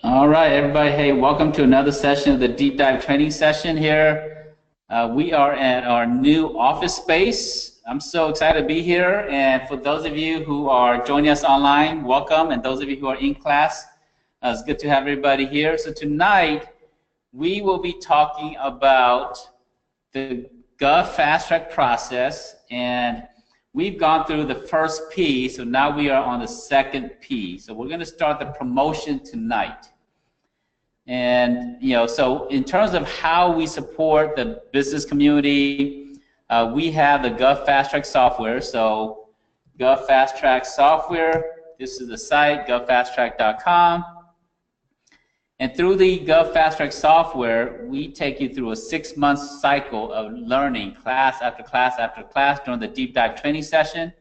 All right, everybody. Hey, welcome to another session of the deep dive training session here. We are at our new office space. I'm so excited to be here. And for those of you who are joining us online, welcome. And those of you who are in class, it's good to have everybody here. So tonight, we will be talking about the Gov Fast Track process. And we've gone through the first P, so now we are on the second P. So we're going to start the promotion tonight. And so in terms of how we support the business community, we have the Gov Fast Track software. So Gov Fast Track software, this is the site, govfasttrack.com. And through the Gov Fast Track software, we take you through a 6-month cycle of learning class after class after class during the deep dive training session.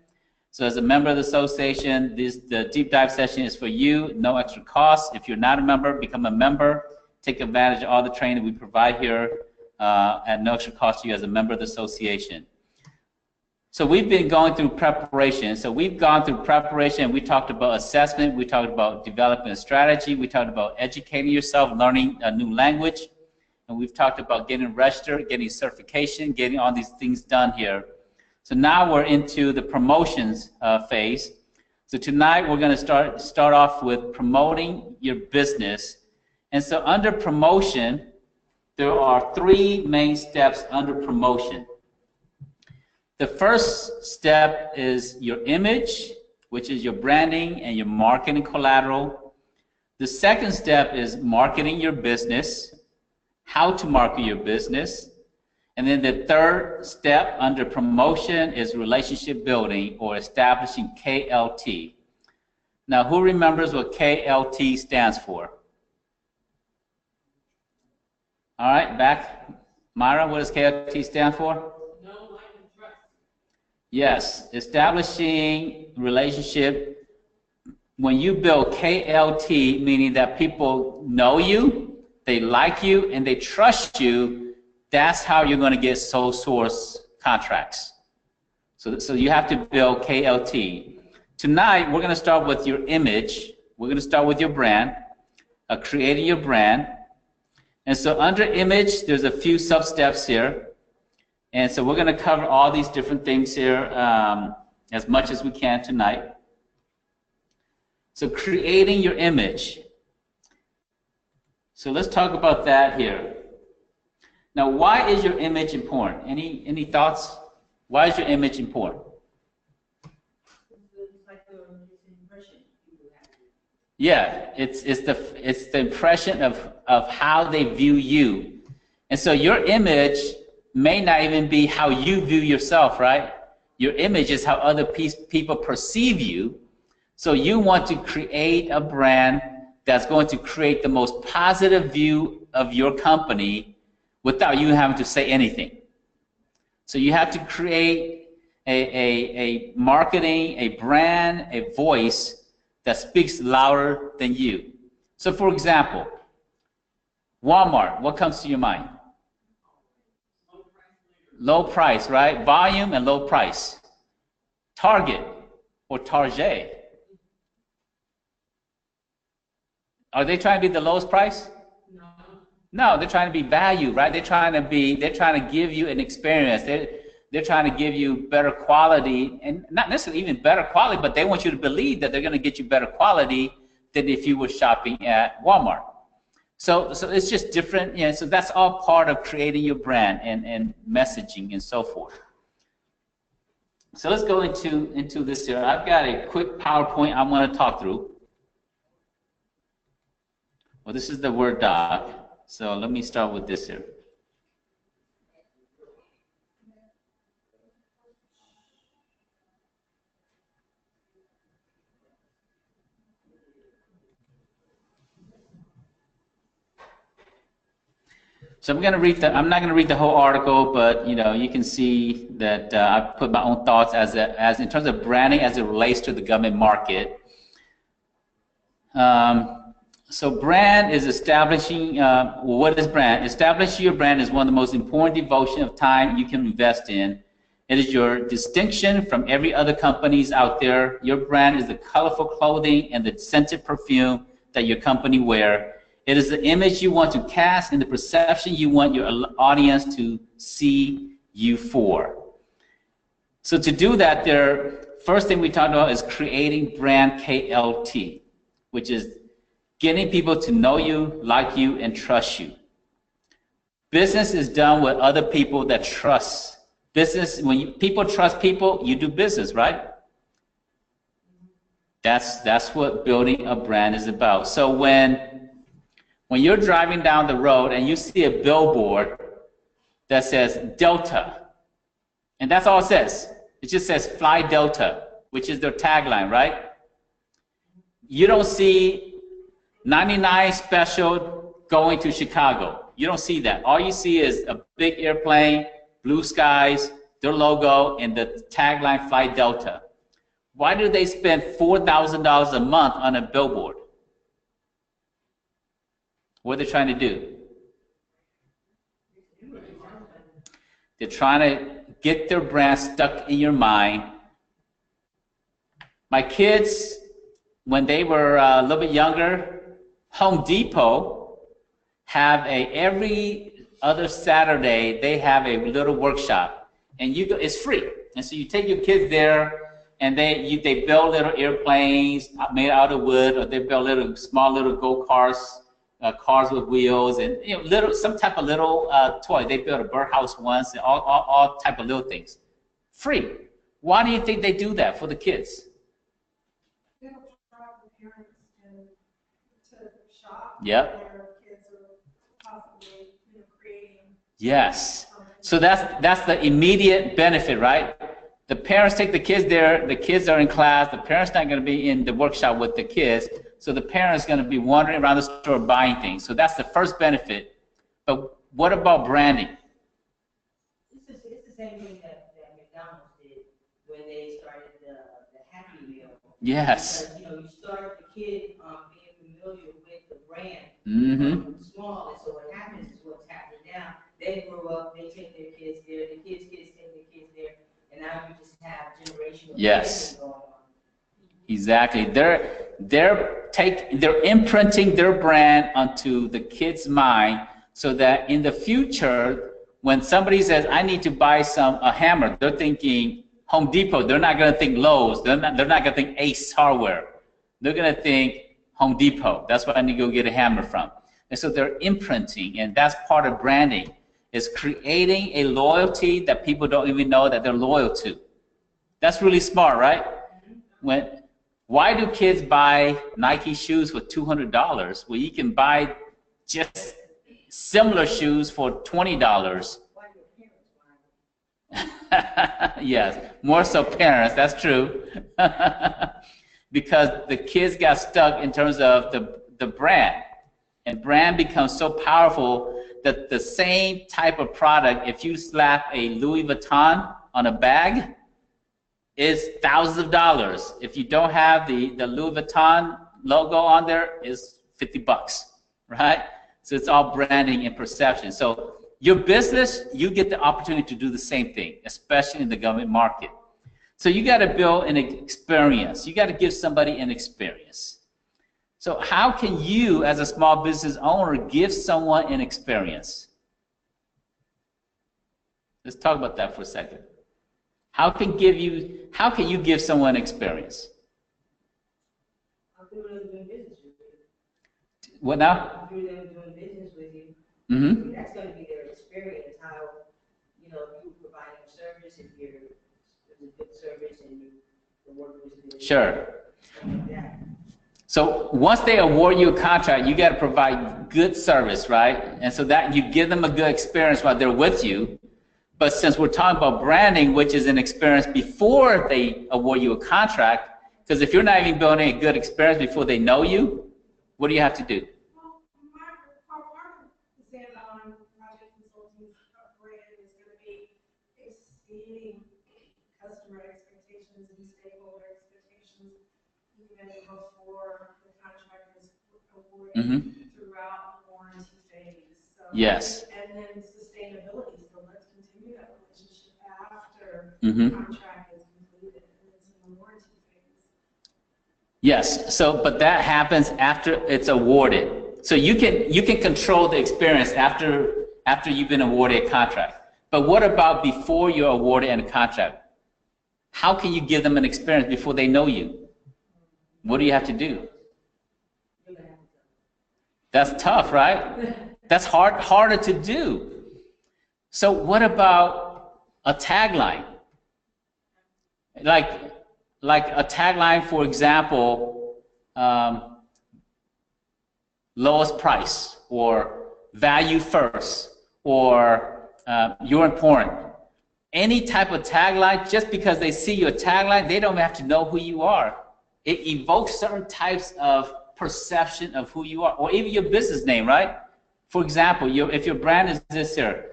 So as a member of the association, the deep dive session is for you, no extra cost. If you're not a member, become a member. Take advantage of all the training we provide here at no extra cost to you as a member of the association. So we've been going through preparation. So we've gone through preparation. We talked about assessment. We talked about developing a strategy. We talked about educating yourself, learning a new language. And we've talked about getting registered, getting certification, getting all these things done here. So now we're into the promotions phase. So tonight we're going to start off with promoting your business. And so under promotion, there are 3 main steps under promotion. The first step is your image, which is your branding and your marketing collateral. The second step is marketing your business, how to market your business. And then the third step under promotion is relationship building or establishing KLT. Now, who remembers what KLT stands for? All right, back. Myra, what does KLT stand for? Yes, establishing relationship. When you build KLT, meaning that people know you, they like you, and they trust you, that's how you're going to get sole source contracts. So you have to build KLT. Tonight, we're going to start with your image. We're going to start with your brand, creating your brand. And so under image, there's a few sub-steps here. And so we're going to cover all these different things here as much as we can tonight. So creating your image. So let's talk about that here. Now, why is your image important? Any thoughts? Why is your image important? Yeah, it's the impression of how they view you. And so your image may not even be how you view yourself, right? Your image is how other people perceive you. So you want to create a brand that's going to create the most positive view of your company without you having to say anything. So you have to create a marketing, a brand, a voice that speaks louder than you. So for example, Walmart, what comes to your mind? Low price, right? Volume and low price. Target or Target. Are they trying to be the lowest price? No, they're trying to be value, right? They're trying to give you an experience. They're trying to give you better quality, and not necessarily even better quality, but they want you to believe that they're going to get you better quality than if you were shopping at Walmart. So it's just different, so that's all part of creating your brand and messaging and so forth. So let's go into this here. I've got a quick PowerPoint I want to talk through. Well, this is the Word doc. So let me start with this here. So I'm going to read I'm not going to read the whole article, but you can see that I've put my own thoughts as in terms of branding as it relates to the government market. So brand is establishing, what is brand? Establishing your brand is one of the most important devotion of time you can invest in. It is your distinction from every other companies out there. Your brand is the colorful clothing and the scented perfume that your company wear. It is the image you want to cast and the perception you want your audience to see you for. So to do that, first thing we talked about is creating brand KLT, which is getting people to know you, like you, and trust you. Business is done with other people that trust. Business, when people trust people, you do business, right? That's what building a brand is about. So when you're driving down the road and you see a billboard that says Delta, and that's all it says. It just says Fly Delta, which is their tagline, right? You don't see 99 special going to Chicago. You don't see that. All you see is a big airplane, blue skies, their logo, and the tagline Fly Delta. Why do they spend $4,000 a month on a billboard? What are they trying to do? They're trying to get their brand stuck in your mind. My kids, when they were a little bit younger, Home Depot have every other Saturday they have a little workshop, and it's free. And so you take your kids there, and they build little airplanes made out of wood, or they build small little go-karts, cars with wheels, and some type of little toy. They built a birdhouse once, and all type of little things, free. Why do you think they do that for the kids? They don't drive the parents to shop. Yep. Their kids are possibly creating. Yes. So that's the immediate benefit, right? The parents take the kids there, the kids are in class, the parents not going to be in the workshop with the kids, so the parents going to be wandering around the store buying things. So that's the first benefit. But what about branding? It's the same thing that McDonald's did when they started the Happy Meal. Yes. Because, you start the kid being familiar with the brand Mm-hmm. small, and so what happens is what's happening now. They grow up, they take their kids there, the kids take their kids there, and now you just have generational yes. going on. Exactly. They're imprinting their brand onto the kid's mind so that in the future, when somebody says, I need to buy a hammer, they're thinking Home Depot. They're not going to think Lowe's. They're not going to think Ace Hardware. They're going to think Home Depot. That's where I need to go get a hammer from. And so they're imprinting, and that's part of branding, is creating a loyalty that people don't even know that they're loyal to. That's really smart, right? Why do kids buy Nike shoes for $200? Well, you can buy just similar shoes for $20. Yes, more so parents, that's true. Because the kids got stuck in terms of the brand. And brand becomes so powerful that the same type of product, if you slap a Louis Vuitton on a bag, is thousands of dollars. If you don't have the Louis Vuitton logo on there, it's $50, right? So it's all branding and perception. So your business, you get the opportunity to do the same thing, especially in the government market. So you got to build an experience. You got to give somebody an experience. So how can you, as a small business owner, give someone an experience? Let's talk about that for a second. How can you give someone experience? Through them doing business with you. What now? Through them doing business with you. Mm-hmm. That's going to be their experience. How you providing a service, if it's a good service and the work is good. Sure. Like that. So once they award you a contract, you got to provide good service, right? And so that you give them a good experience while they're with you. But since we're talking about branding, which is an experience before they award you a contract, because if you're not even building a good experience before they know you, what do you have to do? Well, part of the stand-on project consulting brand is going to be exceeding customer expectations and stakeholder expectations even before the contract is awarded throughout the warranty phase. So, yes. And then sustainability. So let's continue that relationship after the contract is completed and it's in the warranty phase. Yes. So, but that happens after it's awarded. So you can control the experience after you've been awarded a contract. But what about before you're awarded a contract? How can you give them an experience before they know you? What do you have to do? That's tough, right? That's harder to do. So what about a tagline? Like a tagline, for example, lowest price, or value first, or you're important. Any type of tagline, just because they see your tagline, they don't have to know who you are. It evokes certain types of perception of who you are, or even your business name, right? For example, if your brand is this here,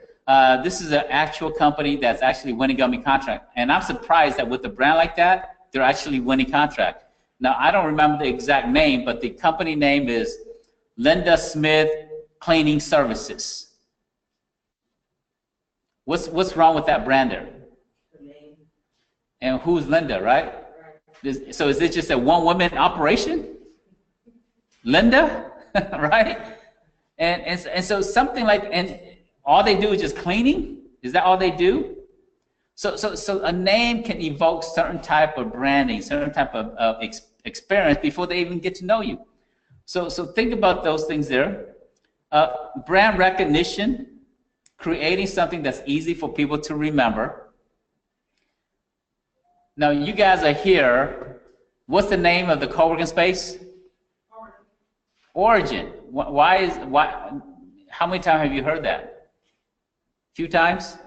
this is an actual company that's actually winning government contract, and I'm surprised that with a brand like that, they're actually winning contract. Now, I don't remember the exact name, but the company name is Linda Smith Cleaning Services. What's wrong with that brand there? And who's Linda, right? So is it just a one-woman operation? Linda, right? And so something like, and all they do is just cleaning? Is that all they do? So a name can evoke certain type of branding, certain type of experience before they even get to know you. So think about those things there. Brand recognition, creating something that's easy for people to remember. Now you guys are here. What's the name of the co-working space? Origin. Why? How many times have you heard that? A few times?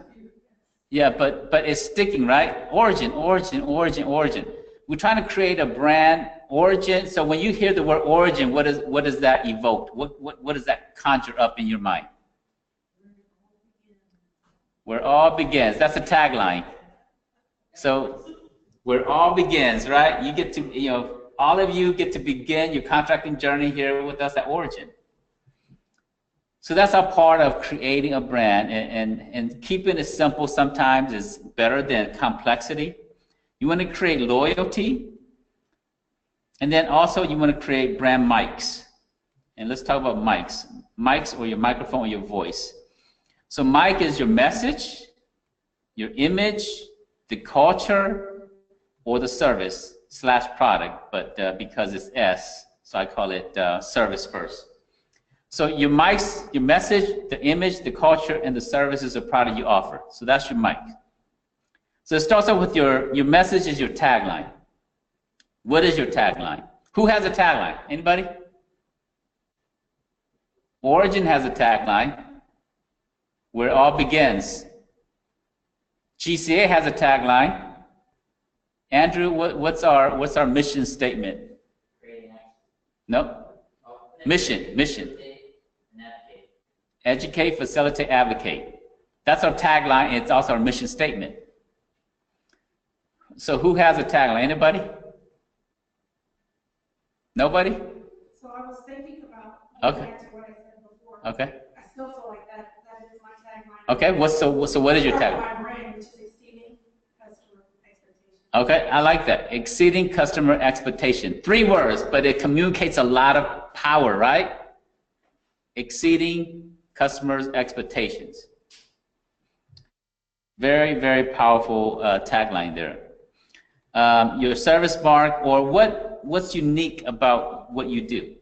Yeah, but it's sticking, right? Origin, origin, origin, origin. We're trying to create a brand, origin. So when you hear the word origin, what does that evoke? What does that conjure up in your mind? Where it all begins. That's a tagline. So where it all begins, right? You get to, all of you get to begin your contracting journey here with us at Origin. So that's a part of creating a brand, and keeping it simple sometimes is better than complexity. You want to create loyalty, and then also you want to create brand mics. And let's talk about mics. Mics, or your microphone, or your voice. So mic is your message, your image, the culture, or the service / product, but because it's S, so I call it service first. So your mics, your message, the image, the culture, and the services or product you offer. So that's your mic. So it starts off with your message is your tagline. What is your tagline? Who has a tagline? Anybody? Origin has a tagline. Where it all begins. GCA has a tagline. Andrew, what's our mission statement? No. Mission. Educate, facilitate, advocate. That's our tagline. It's also our mission statement. So who has a tagline? Anybody? Nobody? So I was thinking about back to what I said before. Okay. I still feel like that is my tagline. Okay. So what is your tagline? My brand, which is exceeding customer expectations. Okay, I like that. Exceeding customer expectation. 3 words, but it communicates a lot of power, right? Exceeding customers' expectations. Very, very powerful tagline there. Your service mark, or what's unique about what you do?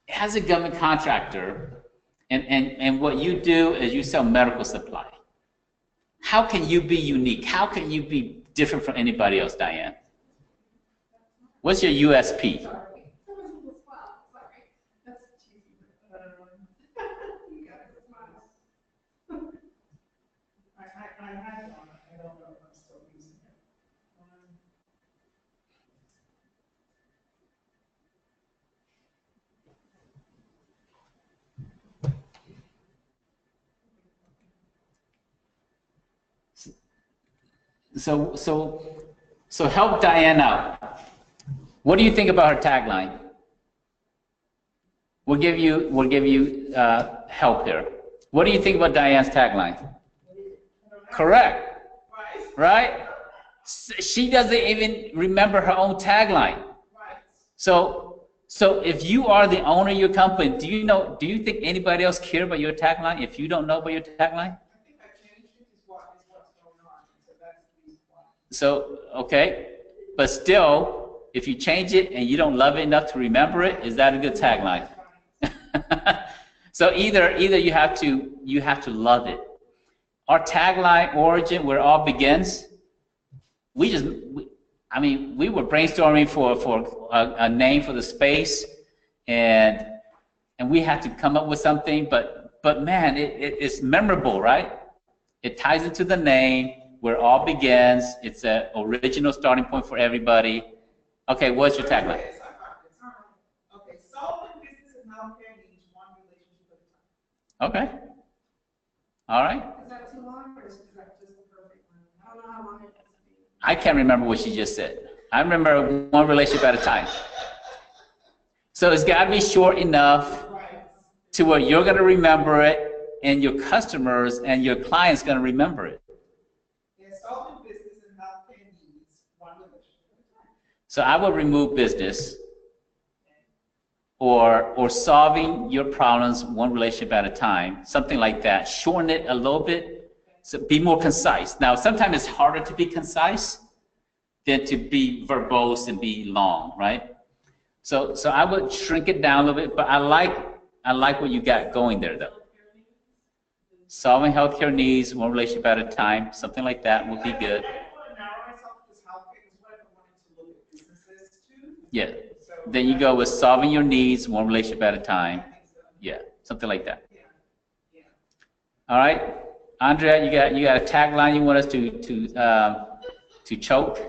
As a government contractor, and what you do is you sell medical supply. How can you be unique? How can you be different from anybody else, Diane? What's your USP? So help Diane out. What do you think about her tagline? We'll give you help here. What do you think about Diane's tagline? Correct. Right? She doesn't even remember her own tagline. Right. So if you are the owner of your company, do you think anybody else care about your tagline if you don't know about your tagline? I think I changed it is what's going on. So that's the reason why. So, okay, but still, if you change it and you don't love it enough to remember it, is that a good tagline? So either you have to love it. Our tagline origin, where it all begins, we were brainstorming for a name for the space, and we had to come up with something, but man, it's memorable, right? It ties into the name, where it all begins. It's an original starting point for everybody. Okay, what's your tagline? Okay, solving business and healthcare needs one relationship at a time. Okay. All right. Is that too long, or is that just the perfect one? I don't know how long it has to be. I can't remember what she just said. I remember one relationship at a time. So it's got to be short enough to where you're going to remember it, and your customers and your clients going to remember it. Yeah, solving business and healthcare needs one relationship at a time. So I would remove business, or solving your problems one relationship at a time, something like that. Shorten it a little bit, so be more concise. Now, sometimes it's harder to be concise than to be verbose and be long, right? So I would shrink it down a little bit, but I like what you got going there, though. Solving healthcare needs one relationship at a time, something like that would be good. I want to narrow myself because healthcare is what I wanted to look at businesses too. Yeah. Then you go with solving your needs one relationship at a time. Yeah, something like that. Yeah. All right, Andrea, you got a tagline you want us to choke?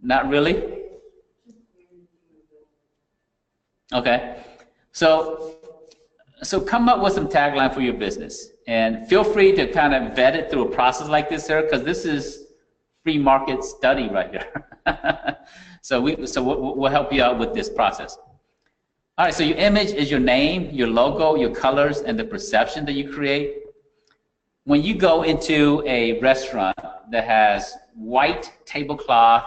Not really. Okay, so come up with some tagline for your business, and feel free to kind of vet it through a process like this here, because this is free market study right here. So we'll help you out with this process. All right, so your image is your name, your logo, your colors, and the perception that you create. When you go into a restaurant that has white tablecloth,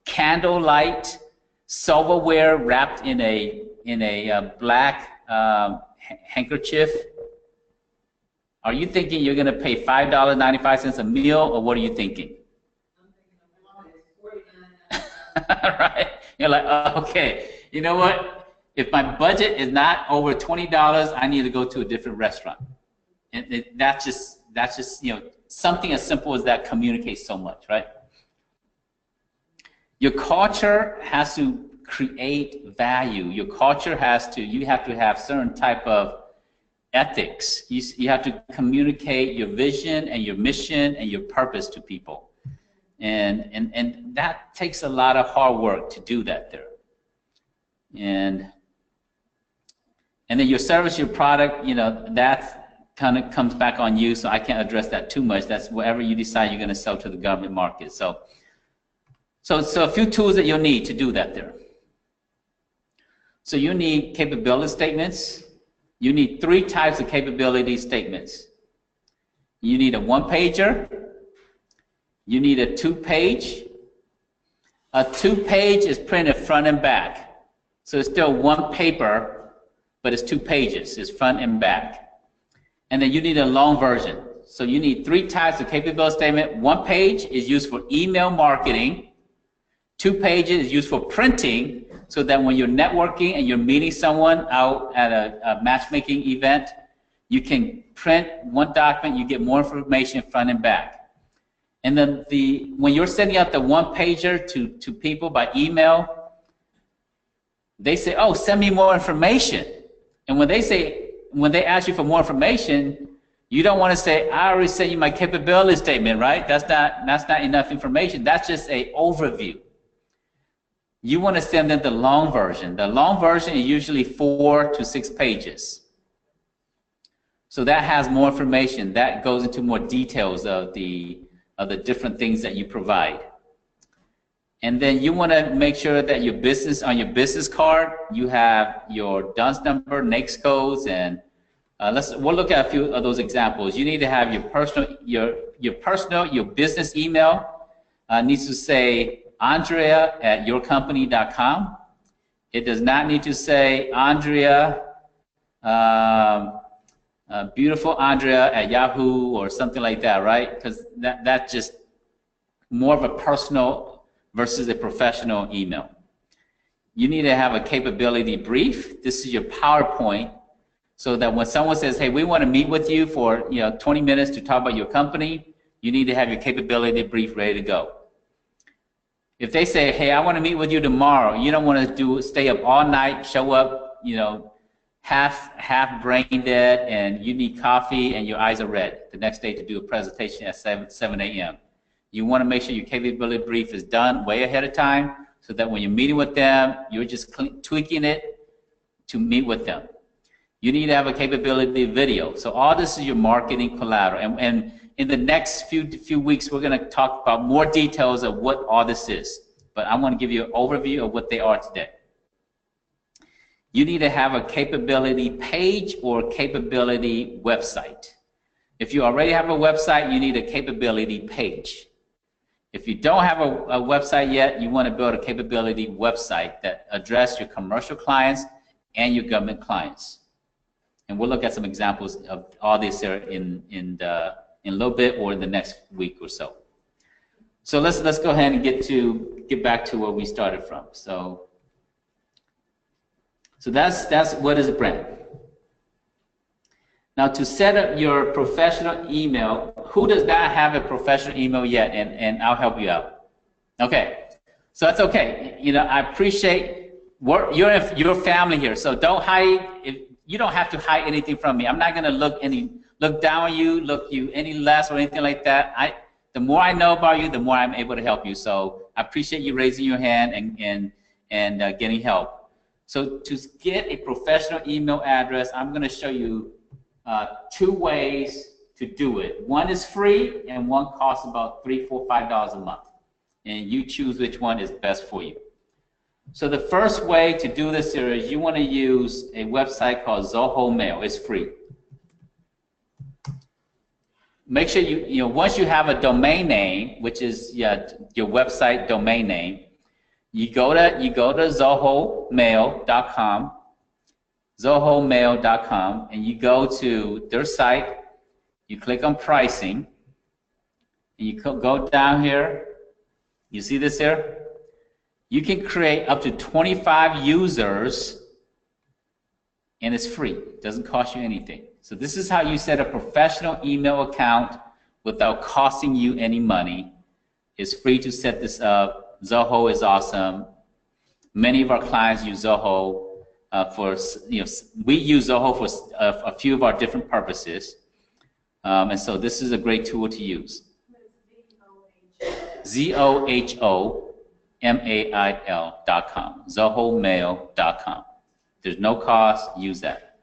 candlelight, silverware wrapped in a black handkerchief, are you thinking you're going to pay $5.95 a meal, or what are you thinking? Right? You're like, oh, okay, you know what? If my budget is not over $20, I need to go to a different restaurant. And that's just something as simple as that communicates so much, right? Your culture has to create value. Your culture you have to have certain type of ethics. You have to communicate your vision and your mission and your purpose to people. And that takes a lot of hard work to do that there. And then your service, your product, that kind of comes back on you, so I can't address that too much. That's whatever you decide you're going to sell to the government market. So a few tools that you'll need to do that there. So you need capability statements. You need 3 types of capability statements. You need a 1-pager. You need a 2-page. A 2-page is printed front and back. So it's still 1 paper, but it's 2 pages. It's front and back. And then you need a long version. So you need 3 types of capability statement. 1 page is used for email marketing. 2 pages is used for printing, so that when you're networking and you're meeting someone out at a matchmaking event, you can print 1 document, you get more information front and back. And then when you're sending out the 1-pager to people by email, they say, oh, send me more information. And when they ask you for more information, you don't want to say, I already sent you my capability statement, right? That's not enough information. That's just an overview. You want to send them the long version. The long version is usually 4 to 6 pages. So that has more information. That goes into more details of the different things that you provide. And then you want to make sure that on your business card, you have your DUNS number, NAICS codes, and we'll look at a few of those examples. You need to have your personal, your business email needs to say Andrea@yourcompany.com. It does not need to say Andrea, beautiful Andrea at Yahoo or something like that, right? Because that's just more of a personal versus a professional email. You need to have a capability brief. This is your PowerPoint, so that when someone says, hey, we want to meet with you for 20 minutes to talk about your company, you need to have your capability brief ready to go. If they say, hey, I want to meet with you tomorrow, you don't want to stay up all night, show up, half brain dead, and you need coffee and your eyes are red the next day to do a presentation at 7 a.m. You want to make sure your capability brief is done way ahead of time, so that when you're meeting with them, you're just tweaking it to meet with them. You need to have a capability video. So all this is your marketing collateral. And in the next few weeks, we're going to talk about more details of what all this is. But I want to give you an overview of what they are today. You need to have a capability page or capability website. If you already have a website, you need a capability page. If you don't have a website yet, you want to build a capability website that addresses your commercial clients and your government clients. And we'll look at some examples of all this here in a little bit or in the next week or so. So let's go ahead and get back to where we started from. So that's what is a brand. Now, to set up your professional email, who does not have a professional email yet? And I'll help you out. Okay, so that's okay. I appreciate your family here. So don't hide. You don't have to hide anything from me. I'm not going to look down on you, look you any less or anything like that. The more I know about you, the more I'm able to help you. So I appreciate you raising your hand and getting help. So to get a professional email address, I'm going to show you 2 ways to do it. One is free, and one costs about $3, $4, $5 a month. And you choose which one is best for you. So the first way to do this here is you want to use a website called Zoho Mail. It's free. Make sure once you have a domain name, which is your website domain name, you go to zohomail.com. zohomail.com, and you go to their site, you click on pricing, and you go down here, you see this here? You can create up to 25 users, and it's free. It doesn't cost you anything. So this is how you set a professional email account without costing you any money. It's free to set this up. Zoho is awesome. Many of our clients use Zoho. We use Zoho for a few of our different purposes, and so this is a great tool to use. ZOHOMAIL.com. ZohoMail.com. There's no cost. Use that.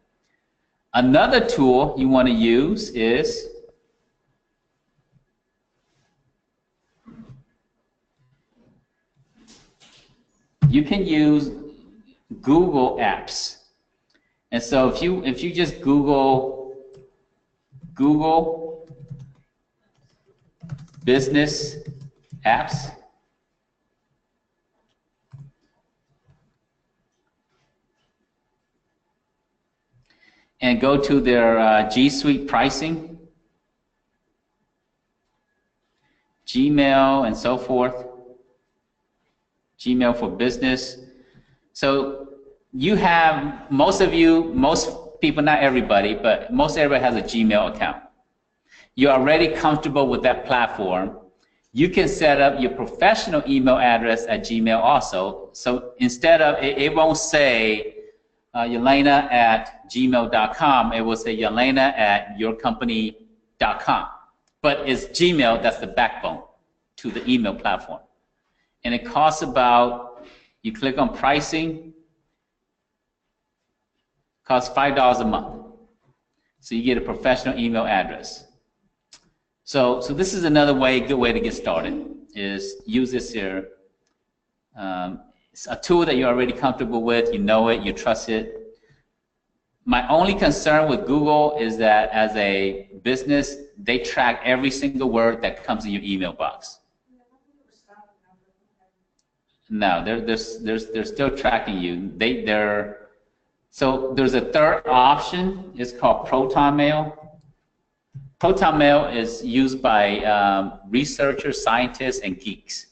Another tool you want to use is you can use Google Apps. And so if you just Google business apps, and go to their G Suite pricing, Gmail and so forth, Gmail for business. So you have, most people, not everybody, but most everybody has a Gmail account. You're already comfortable with that platform. You can set up your professional email address at Gmail also. So instead of, it won't say Yelena@gmail.com, it will say Yelena@yourcompany.com. But it's Gmail that's the backbone to the email platform. And it costs about, you click on pricing, costs $5 a month. So you get a professional email address. So this is another good way to get started, is use this here. It's a tool that you're already comfortable with, you know it, you trust it. My only concern with Google is that as a business, they track every single word that comes in your email box. No, they're still tracking you. So there's a third option. It's called Proton Mail. Proton Mail is used by researchers, scientists, and geeks,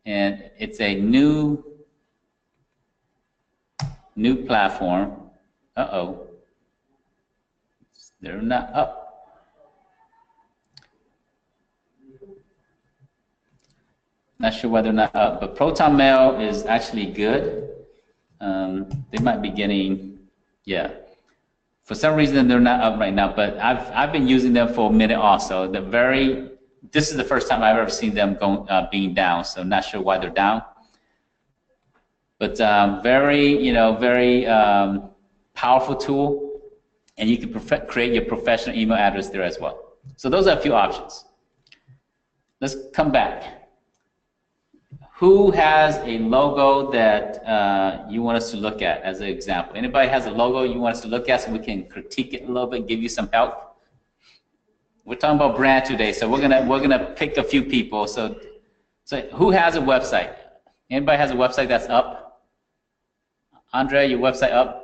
and it's a new platform. Uh-oh. They're not up. Not sure why they're not up, but Proton Mail is actually good. They might be getting, yeah. For some reason, they're not up right now, but I've been using them for a minute also. This is the first time I've ever seen them being down, so I'm not sure why they're down. But very powerful tool, and you can create your professional email address there as well. So those are a few options. Let's come back. Who has a logo that you want us to look at as an example? Anybody has a logo you want us to look at so we can critique it a little bit and give you some help? We're talking about brand today, so we're gonna pick a few people. So who has a website? Anybody has a website that's up? Andre, your website up?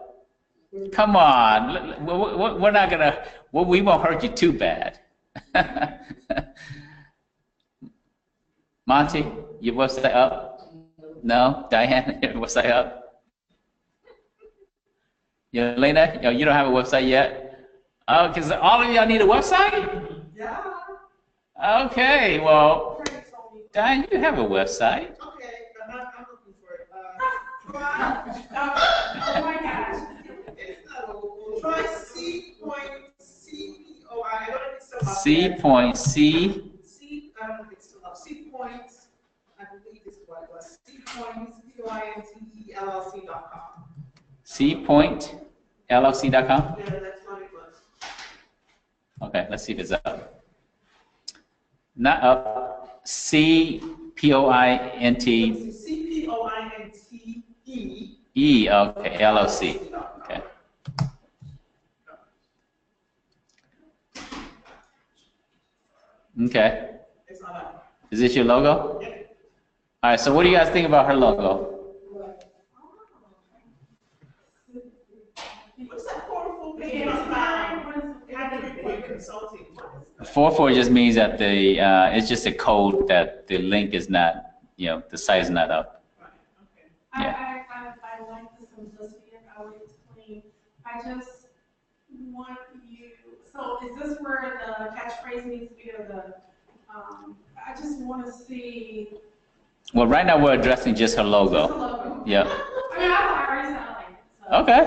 Come on, we're not gonna. We won't hurt you too bad. Monty, your website up? No, Diane, your website up? Yelena, you don't have a website yet? Oh, because all of y'all need a website? Yeah. Okay, well, Diane, you have a website. Okay, I'm looking for it. Oh my gosh. Try C.CPOI. I don't know if it's still up. C.C. I don't know if it's still up. C.Point, I believe this is what it was. C.Point, CPOINTELLC.com. C.PointLLC.com? Yeah, that's what it was. Okay, let's see if it's up. Not up. C.POINT. C.POINTE. E, okay, LLC. Okay. Okay. It's not up. Is this your logo? Yeah. All right, so what do you guys think about her logo? What's that 4 consulting? 44 just means that it's just a code that the link is not, the site is not up. Right. Okay. Yeah. I like the simplicity of how it's clean. I just want you, so is this where the catchphrase needs to be, or I just want to see. Well, right now we're addressing just her logo. Just the logo. Yeah. I mean, I already sound like it. So, Okay.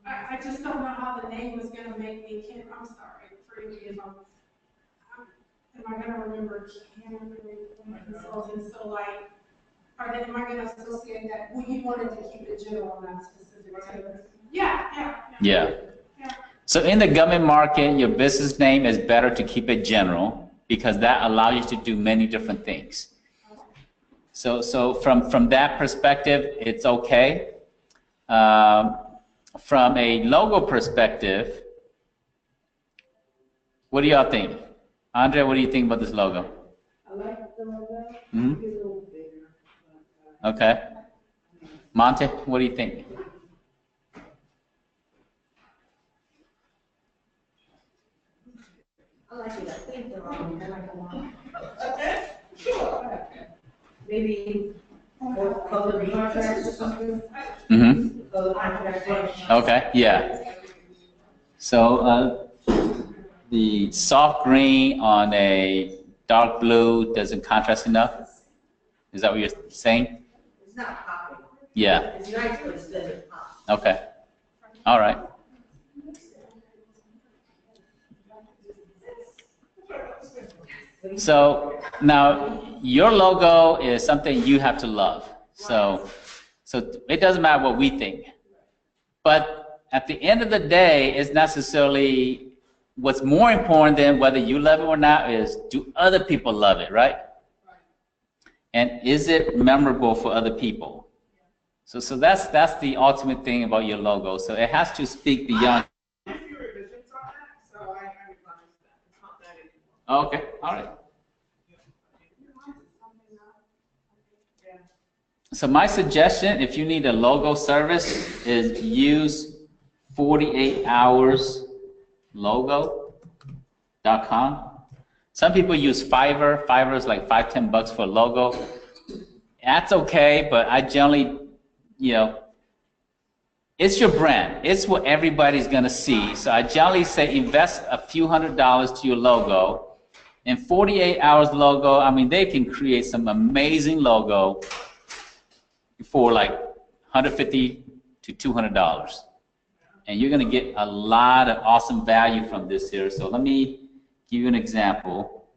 I just don't know how the name is going to make me, I'm sorry, forgive me if am I going to remember consulting, so like, am I going to associate that, well, you wanted to keep it general, not specific to Yeah. So in the government market, your business name is better to keep it general because that allows you to do many different things. So from that perspective, it's okay. From a logo perspective, what do y'all think? Andre, what do you think about this logo? I like the logo. Mm-hmm. It's a little bigger. Okay. Monte, what do you think? I like it. I think they're all, I like them all. Okay. Sure. Maybe more color contrast or something. Mm-hmm. Color contrast. Okay, yeah. So the soft green on a dark blue doesn't contrast enough? Is that what you're saying? It's not popping. Yeah. It's nice, but it doesn't pop. Okay. All right. So now your logo is something you have to love. So it doesn't matter what we think. But at the end of the day, it's not necessarily what's more important than whether you love it or not is, do other people love it, right? And is it memorable for other people? So that's the ultimate thing about your logo. So it has to speak beyond. A few revisions on that, so I revised that. It's not that anymore. Okay, all right. So my suggestion, if you need a logo service, is use 48hourslogo.com. Some people use Fiverr. Fiverr is like $5-10 for a logo. That's okay, but I generally, you know, it's your brand. It's what everybody's gonna see. So I generally say invest a few $100s to your logo. In 48 hours logo, I mean, they can create some amazing logo for like $150 to $200. And you're gonna get a lot of awesome value from this here. So let me give you an example.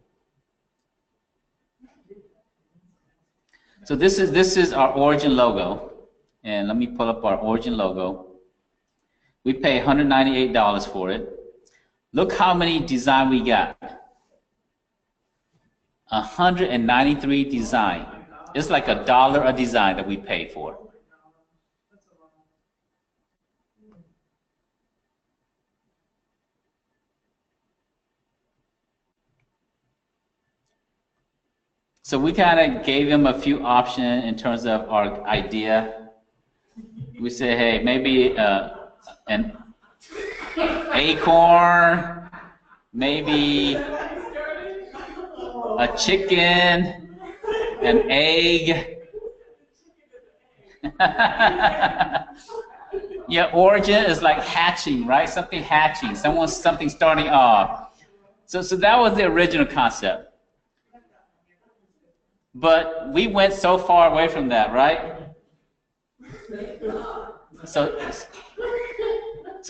So this is our origin logo. And let me pull up our origin logo. We pay $198 for it. Look how many design we got. 193 design. It's like $1 a design that we pay for. So we kind of gave them a few options in terms of our idea. We say, hey, maybe an acorn, maybe a chicken, an egg. Yeah, origin is like hatching, right? Something hatching, something starting off. So that was the original concept. But we went so far away from that, right? So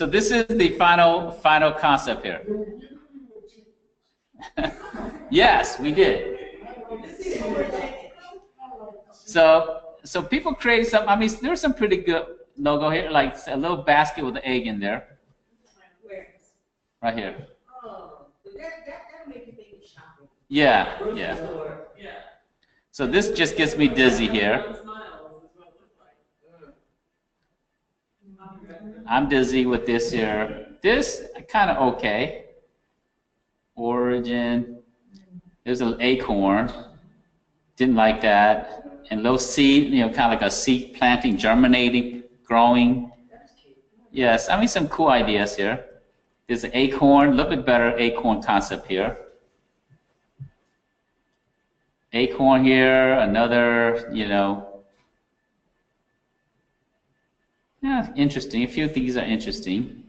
this is the final concept here. Yes, we did. So people create some. I mean, there's some pretty good logo here, like a little basket with an egg in there. Where? Right here. Oh, that make you think of shopping. Yeah. Yeah. So this just gets me dizzy here. I'm dizzy with this here. This kind of okay. Origin. There's an acorn. Didn't like that. And little seed, you know, kind of like a seed planting, germinating, growing. Yes, I mean some cool ideas here. There's an acorn, a little bit better acorn concept here. Acorn here, another, you know. Yeah, interesting. A few things are interesting.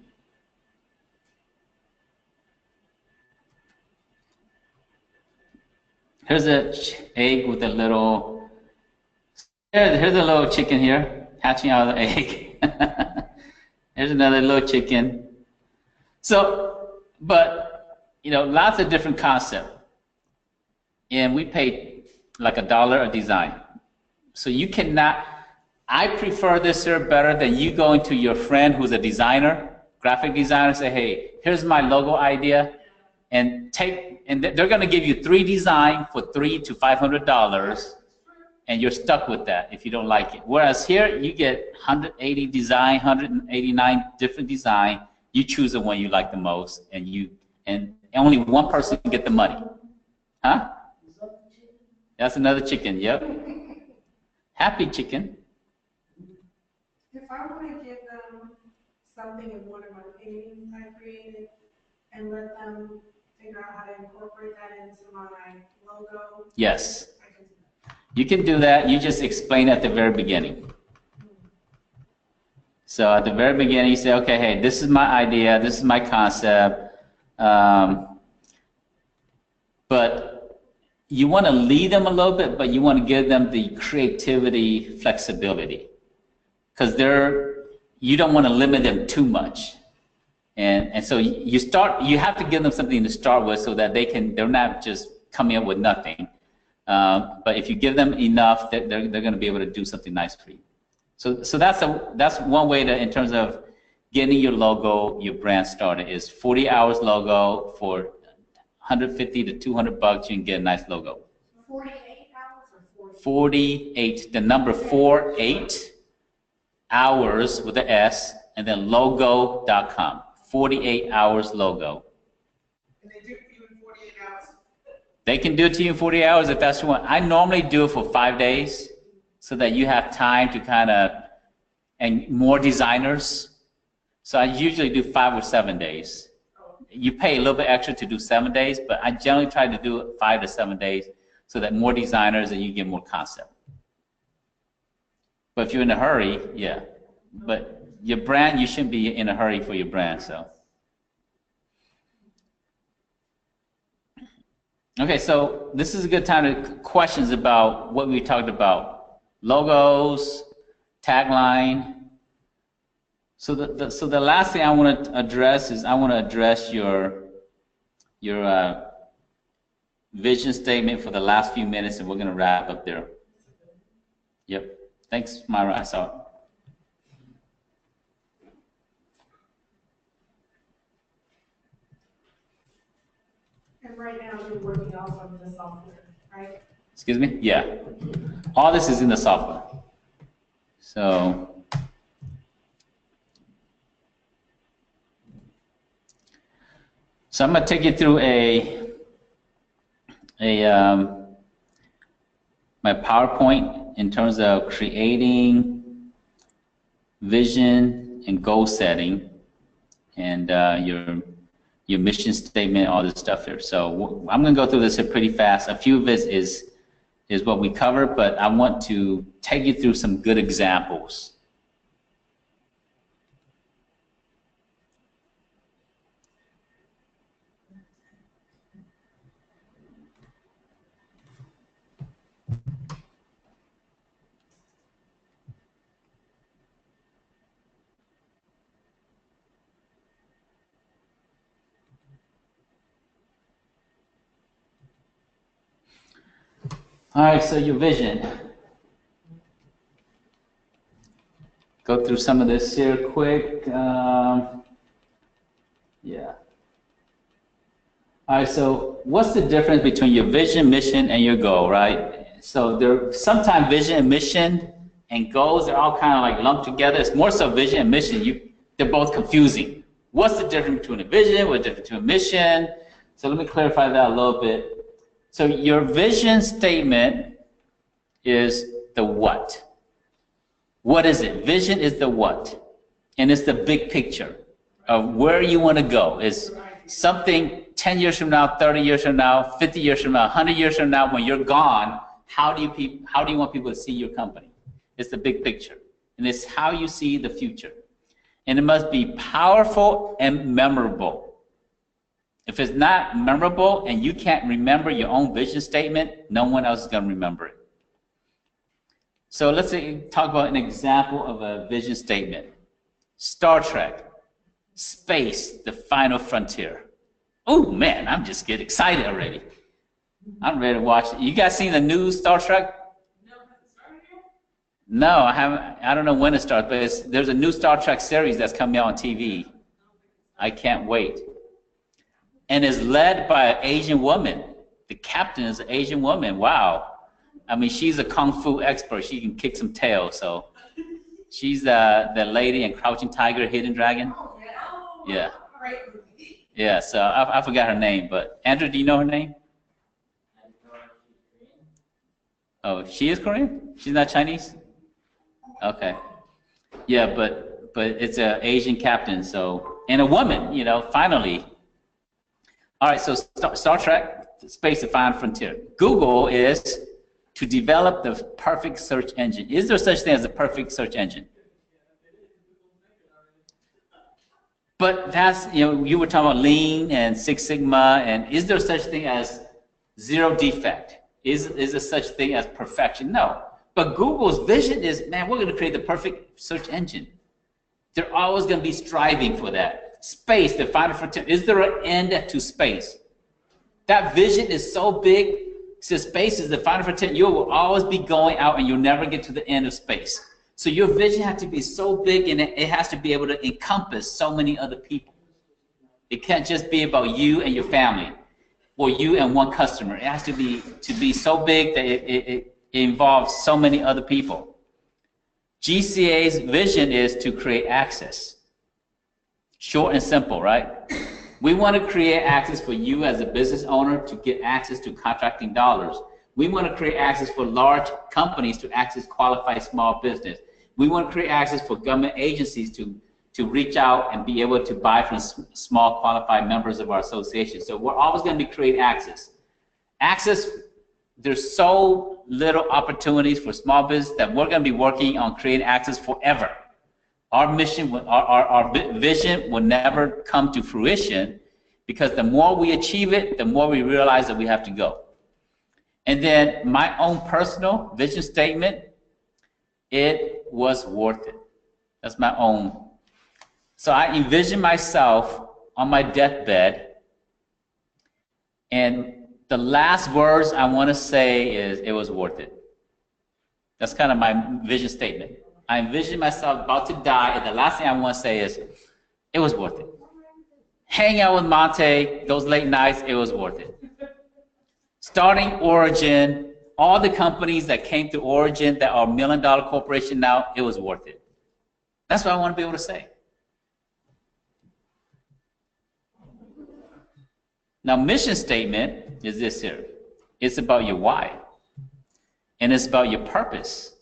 Here's an egg with a little. Here's a little chicken here, hatching out of the egg. There's another little chicken. So, but you know, lots of different concepts, and we paid like $1 a design. So you cannot. I prefer this here better than you going to your friend who's a designer, graphic designer, say, hey, here's my logo idea, and they're going to give you 3 designs for $300 to $500, and you're stuck with that if you don't like it. Whereas here, you get 180 design, 189 different design. You choose the one you like the most, and only one person can get the money. Huh? That's another chicken. Yep. Happy chicken. If I want to give them something in one of my paintings I created and let them figure out how to incorporate that into my logo. Yes. I can do that. You can do that. You just explain at the very beginning. So at the very beginning, you say, okay, hey, this is my idea. This is my concept. But you want to lead them a little bit, but you want to give them the creativity, flexibility. Because you don't want to limit them too much. And so you have to give them something to start with so that they're not just coming up with nothing. But if you give them enough, they're going to be able to do something nice for you. So that's one way to, in terms of getting your logo, your brand started, is 40 hours logo for $150 to $200. You can get a nice logo. 48 hours or 40? 48. The number 48. hours with the S, and then logo.com. 48 hours logo. And they do it for you in 48 hours? They can do it to you in 48 hours if that's what. I normally do it for 5 days so that you have time to kind of, and more designers. So I usually do 5 or 7 days. You pay a little bit extra to do 7 days, but I generally try to do it 5 to 7 days so that more designers and you get more concept. But if you're in a hurry, yeah. But your brand, you shouldn't be in a hurry for your brand, so. Okay, so this is a good time to questions about what we talked about. Logos, tagline. So the last thing I want to address is I want to address your vision statement for the last few minutes, and we're going to wrap up there. Yep. Thanks, Myra. I saw it. And right now you're working off of the software, right? Excuse me? Yeah. All this is in the software. So I'm going to take you through my PowerPoint in terms of creating vision and goal setting and your mission statement, all this stuff here. So I'm going to go through this pretty fast. A few of it is what we covered, but I want to take you through some good examples. All right, so your vision. Go through some of this here quick. Yeah. All right, so what's the difference between your vision, mission, and your goal, right? So sometimes vision and mission and goals are all kind of like lumped together. It's more so vision and mission. They're both confusing. What's the difference between a vision? What's the difference between a mission? So let me clarify that a little bit. So your vision statement is the what. What is it? Vision is the what. And it's the big picture of where you want to go. It's something 10 years from now, 30 years from now, 50 years from now, 100 years from now, when you're gone, how do you want people to see your company? It's the big picture. And it's how you see the future. And it must be powerful and memorable. If it's not memorable and you can't remember your own vision statement, no one else is going to remember it. So let's talk about an example of a vision statement. Star Trek, space, the final frontier. Oh man, I'm just getting excited already. I'm ready to watch it. You guys seen the new Star Trek? No, I haven't. I don't know when it starts, but there's a new Star Trek series that's coming out on TV. I can't wait. And is led by an Asian woman. The captain is an Asian woman. Wow. I mean, she's a kung fu expert. She can kick some tail. So she's the lady in Crouching Tiger, Hidden Dragon. Yeah. Yeah. So I forgot her name, but Andrew, do you know her name? Oh, she is Korean? She's not Chinese? Okay. Yeah, but it's an Asian captain. So and a woman. You know, finally. All right, so Star Trek, Space, the Final Frontier. Google is to develop the perfect search engine. Is there such thing as a perfect search engine? But that's, you were talking about Lean and Six Sigma, and is there such thing as zero defect? Is there such thing as perfection? No. But Google's vision is, man, we're going to create the perfect search engine. They're always going to be striving for that. Space, the final frontier. Is there an end to space? That vision is so big. So space is the final frontier. You will always be going out, and you'll never get to the end of space. So your vision has to be so big, and it has to be able to encompass so many other people. It can't just be about you and your family, or you and one customer. It has to be so big that it involves so many other people. GCA's vision is to create access. Short and simple, right? We want to create access for you as a business owner to get access to contracting dollars. We want to create access for large companies to access qualified small business. We want to create access for government agencies to reach out and be able to buy from small qualified members of our association. So we're always going to be creating access. Access, there's so little opportunities for small business that we're going to be working on creating access forever. Our mission, our vision will never come to fruition because the more we achieve it, the more we realize that we have to go. And then my own personal vision statement, it was worth it. That's my own. So I envision myself on my deathbed, and the last words I want to say is, it was worth it. That's kind of my vision statement. I envision myself about to die, and the last thing I want to say is, it was worth it. Hang out with Monte, those late nights, it was worth it. Starting Origin, all the companies that came to Origin that are $1 million corporation now, it was worth it. That's what I want to be able to say. Now, mission statement is this here. It's about your why. And it's about your purpose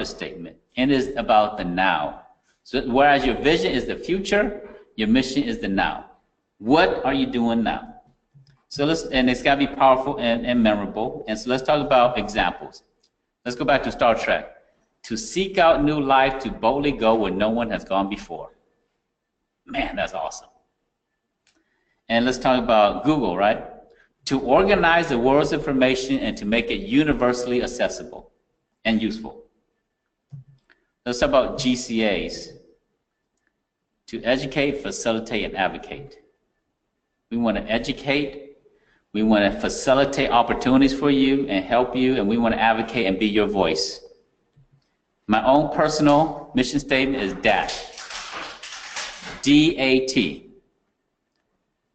statement. And it's about the now. So whereas your vision is the future, your mission is the now. What are you doing now? So and it's got to be powerful and memorable. And so let's talk about examples. Let's go back to Star Trek. To seek out new life, to boldly go where no one has gone before. Man, that's awesome. And let's talk about Google, right? To organize the world's information and to make it universally accessible and useful. Let's talk about GCAs. To educate, facilitate, and advocate. We want to educate. We want to facilitate opportunities for you and help you, and we want to advocate and be your voice. My own personal mission statement is DAT. D-A-T.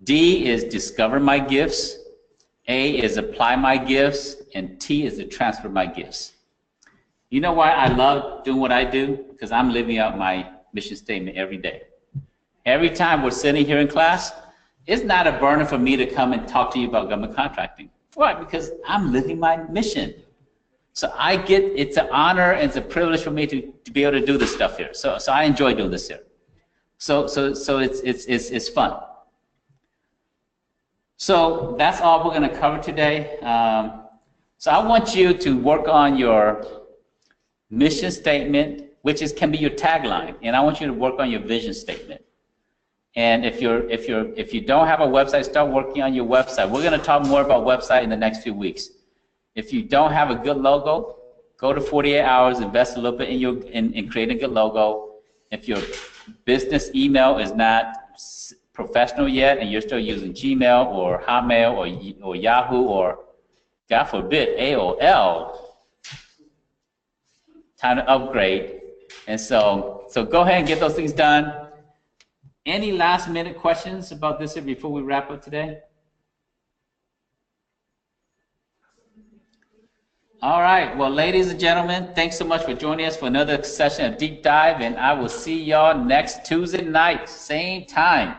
D is discover my gifts, A is apply my gifts, and T is to transfer my gifts. You know why I love doing what I do? Because I'm living out my mission statement every day. Every time we're sitting here in class, it's not a burden for me to come and talk to you about government contracting. Why? Because I'm living my mission. So it's an honor and it's a privilege for me to be able to do this stuff here. So I enjoy doing this here. So it's fun. So that's all we're going to cover today. So I want you to work on your mission statement, which can be your tagline, and I want you to work on your vision statement. And if you don't have a website, start working on your website. We're going to talk more about website in the next few weeks. If you don't have a good logo, go to 48 hours, invest a little bit in creating a good logo. If your business email is not professional yet and you're still using Gmail or Hotmail or Yahoo or, God forbid, AOL, time to upgrade. And so go ahead and get those things done. Any last minute questions about this before we wrap up today? All right, well, ladies and gentlemen, thanks so much for joining us for another session of Deep Dive, and I will see y'all next Tuesday night, same time.